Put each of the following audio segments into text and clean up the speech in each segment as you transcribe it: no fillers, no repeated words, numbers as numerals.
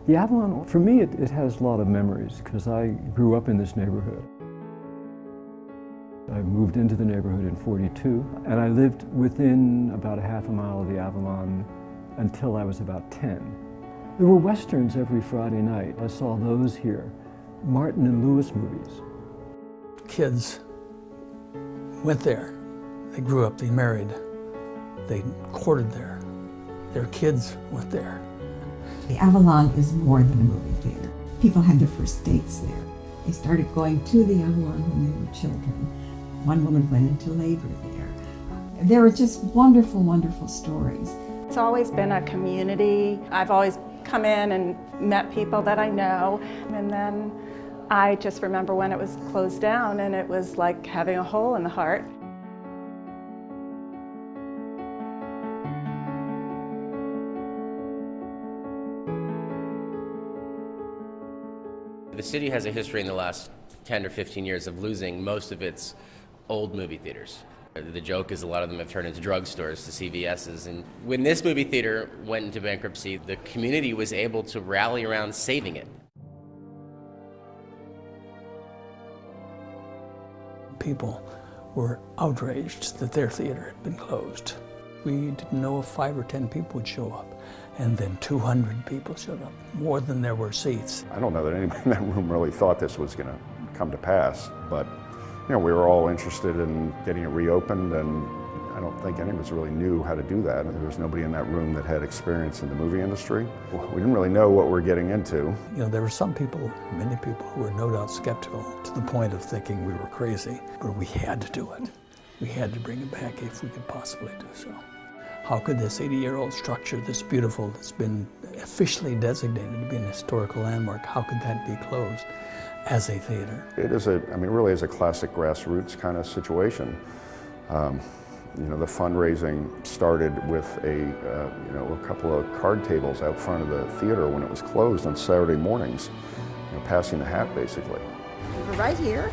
The Avalon, for me, it has a lot of memories because I grew up in this neighborhood. I moved into the neighborhood in '42, and I lived within about a half a mile of the Avalon until I was about 10. There were Westerns every Friday night. I saw those here. Martin and Lewis movies. Kids went there. They grew up, they married, they courted there. Their kids went there. The Avalon is more than a movie theater. People had their first dates there. They started going to the Avalon when they were children. One woman went into labor there. There are just wonderful, wonderful stories. It's always been a community. I've always come in and met people that I know, and then I just remember when it was closed down and it was like having a hole in the heart. The city has a history in the last 10 or 15 years of losing most of its old movie theaters. The joke is a lot of them have turned into drugstores, to CVS's. And when this movie theater went into bankruptcy, the community was able to rally around saving it. People were outraged that their theater had been closed. We didn't know if 5 or 10 people would show up. And then 200 people showed up, more than there were seats. I don't know that anybody in that room really thought this was going to come to pass, but we were all interested in getting it reopened, and I don't think any of us really knew how to do that. There was nobody in that room that had experience in the movie industry. We didn't really know what we were getting into. There were some people, many people, who were no doubt skeptical to the point of thinking we were crazy, but we had to do it. We had to bring it back if we could possibly do so. How could this 80-year-old structure, this beautiful, that's been officially designated to be an historical landmark, how could that be closed as a theater? It is it really is a classic grassroots kind of situation. The fundraising started with a couple of card tables out front of the theater when it was closed on Saturday mornings, passing the hat basically. We're right here.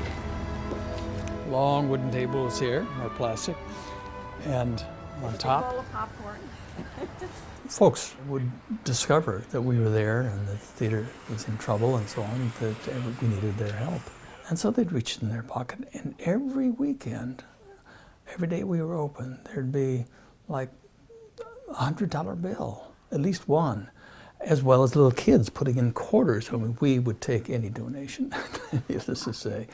Long wooden tables here, or plastic, and on top, A bowl of popcorn. folks would discover that we were there and the theater was in trouble and so on, that we needed their help. And so they'd reach in their pocket, and every weekend, every day we were open, there'd be like a $100 bill, at least one, as well as little kids putting in quarters. I mean, we would take any donation, needless to say.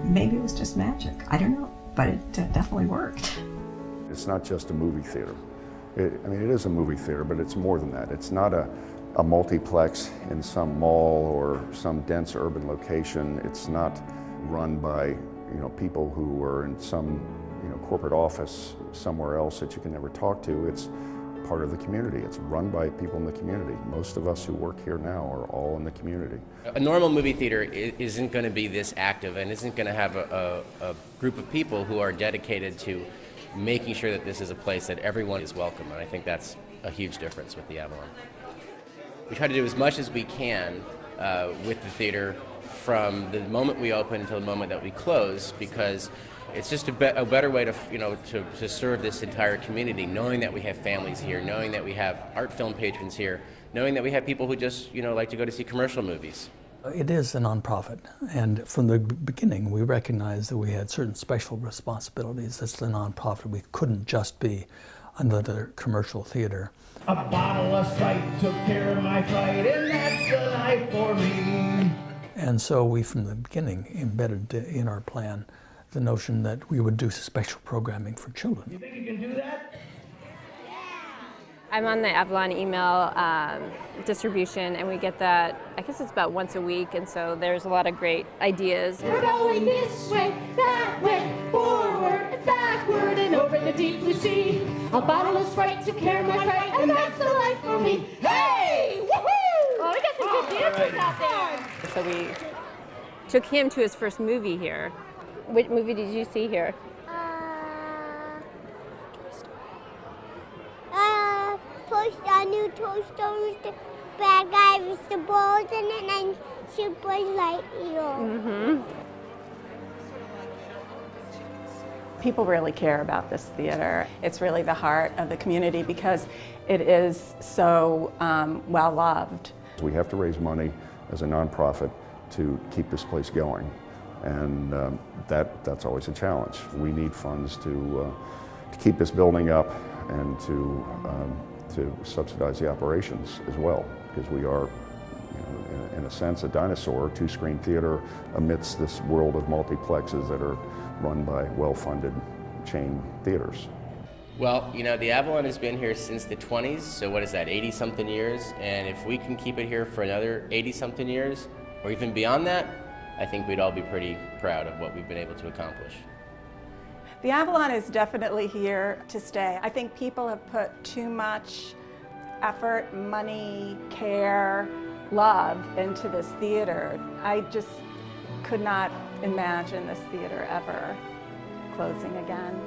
Maybe it was just magic. I don't know, but it definitely worked. It's not just a movie theater. It is a movie theater, but it's more than that. It's not a multiplex in some mall or some dense urban location. It's not run by people who are in some corporate office somewhere else that you can never talk to. It's part of the community. It's run by people in the community. Most of us who work here now are all in the community. A normal movie theater isn't going to be this active and isn't going to have a group of people who are dedicated to making sure that this is a place that everyone is welcome, and I think that's a huge difference with the Avalon. We try to do as much as we can with the theater from the moment we open until the moment that we close, because it's just a better way to serve this entire community, knowing that we have families here, knowing that we have art film patrons here, knowing that we have people who just like to go to see commercial movies. It is a nonprofit, and from the beginning we recognized that we had certain special responsibilities as the nonprofit. We couldn't just be another commercial theater. A bottle of Sprite took care of my fight, and that's the life for me. And so we, from the beginning, embedded in our plan the notion that we would do special programming for children. You think you can do that? I'm on the Avalon email distribution, and we get that, I guess it's about once a week, and so there's a lot of great ideas. We're going this way, that way, forward and backward and over the deep blue sea. A bottomless right to carry my freight, and that's the life for me. Hey! Woohoo! Well, we got some good dancers out there. So we took him to his first movie here. What movie did you see here? New Toy Story with the bad guy with the balls in it and Super Lightyear. People really care about this theater. It's really the heart of the community because it is so well loved. We have to raise money as a nonprofit to keep this place going, and that's always a challenge. We need funds to keep this building up and to subsidize the operations as well, because we are, in a sense, a dinosaur, two-screen theater amidst this world of multiplexes that are run by well-funded chain theaters. Well, the Avalon has been here since the 20s, so what is that, 80-something years? And if we can keep it here for another 80-something years, or even beyond that, I think we'd all be pretty proud of what we've been able to accomplish. The Avalon is definitely here to stay. I think people have put too much effort, money, care, love into this theater. I just could not imagine this theater ever closing again.